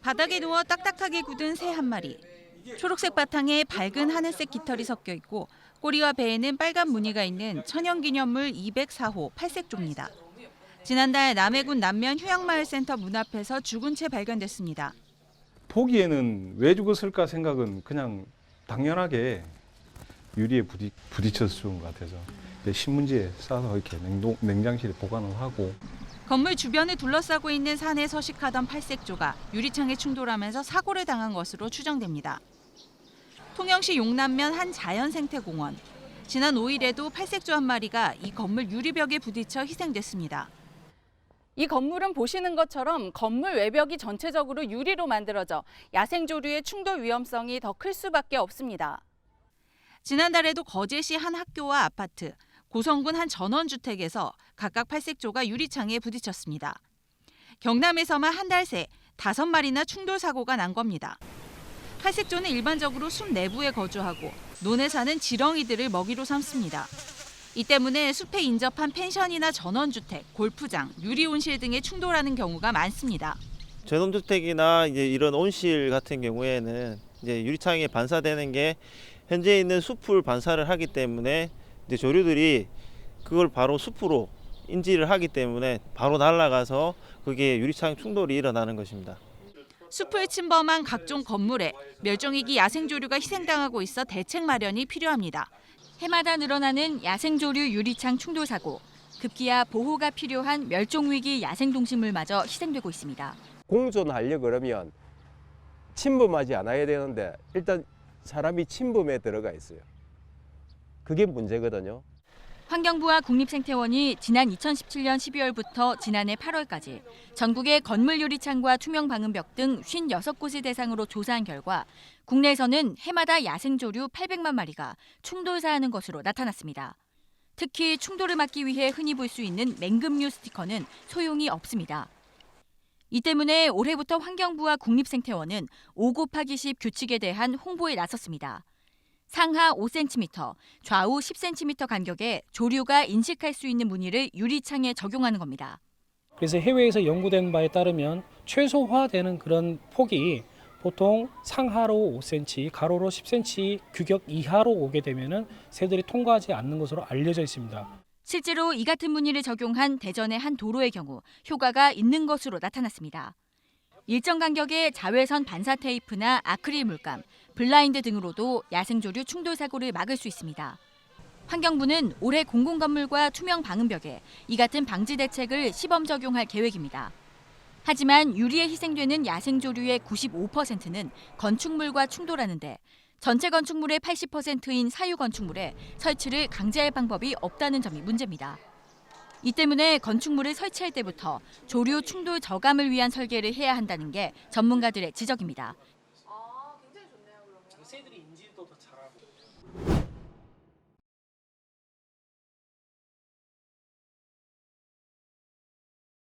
바닥에 누워 딱딱하게 굳은 새 한 마리. 초록색 바탕에 밝은 하늘색 깃털이 섞여 있고 꼬리와 배에는 빨간 무늬가 있는 천연기념물 204호 팔색조입니다. 지난달 남해군 남면 휴양마을센터 문 앞에서 죽은 채 발견됐습니다. 보기에는 왜 죽었을까 생각은 그냥 당연하게 유리에 부딪혀서 죽은 것 같아서 신문지에 싸서 이렇게 냉장실에 보관을 하고. 건물 주변을 둘러싸고 있는 산에 서식하던 팔색조가 유리창에 충돌하면서 사고를 당한 것으로 추정됩니다. 통영시 용남면 한 자연생태공원. 지난 5일에도 팔색조 한 마리가 이 건물 유리벽에 부딪혀 희생됐습니다. 이 건물은 보시는 것처럼 건물 외벽이 전체적으로 유리로 만들어져 야생조류의 충돌 위험성이 더 클 수밖에 없습니다. 지난달에도 거제시 한 학교와 아파트, 고성군 한 전원주택에서 각각 팔색조가 유리창에 부딪혔습니다. 경남에서만 한 달 새 5마리나 충돌 사고가 난 겁니다. 팔색조는 일반적으로 숲 내부에 거주하고 논에 사는 지렁이들을 먹이로 삼습니다. 이 때문에 숲에 인접한 펜션이나 전원주택, 골프장, 유리온실 등에 충돌하는 경우가 많습니다. 전원주택이나 이런 온실 같은 경우에는 유리창에 반사되는 게 현재 있는 숲을 반사를 하기 때문에 조류들이 그걸 바로 숲으로 인지를 하기 때문에 바로 날아가서 그게 유리창 충돌이 일어나는 것입니다. 숲을 침범한 각종 건물에 멸종위기 야생조류가 희생당하고 있어 대책 마련이 필요합니다. 해마다 늘어나는 야생조류 유리창 충돌 사고, 급기야 보호가 필요한 멸종위기 야생동식물마저 희생되고 있습니다. 공존하려고 그러면 침범하지 않아야 되는데 일단 사람이 침범에 들어가 있어요. 그게 문제거든요. 환경부와 국립생태원이 지난 2017년 12월부터 지난해 8월까지 전국의 건물 유리창과 투명 방음벽 등 56곳을 대상으로 조사한 결과 국내에서는 해마다 야생조류 800만 마리가 충돌사하는 것으로 나타났습니다. 특히 충돌을 막기 위해 흔히 볼 수 있는 맹금류 스티커는 소용이 없습니다. 이 때문에 올해부터 환경부와 국립생태원은 5곱하기10 규칙에 대한 홍보에 나섰습니다. 상하 5cm, 좌우 10cm 간격에 조류가 인식할 수 있는 무늬를 유리창에 적용하는 겁니다. 그래서 해외에서 연구된 바에 따르면 최소화되는 그런 폭이 보통 상하로 5cm, 가로로 10cm 규격 이하로 오게 되면은 새들이 통과하지 않는 것으로 알려져 있습니다. 실제로 이 같은 무늬를 적용한 대전의 한 도로의 경우 효과가 있는 것으로 나타났습니다. 일정 간격의 자외선 반사 테이프나 아크릴 물감, 블라인드 등으로도 야생조류 충돌 사고를 막을 수 있습니다. 환경부는 올해 공공건물과 투명 방음벽에 이 같은 방지 대책을 시범 적용할 계획입니다. 하지만 유리에 희생되는 야생조류의 95%는 건축물과 충돌하는데 전체 건축물의 80%인 사유 건축물에 설치를 강제할 방법이 없다는 점이 문제입니다. 이 때문에 건축물을 설치할 때부터 조류 충돌 저감을 위한 설계를 해야 한다는 게 전문가들의 지적입니다.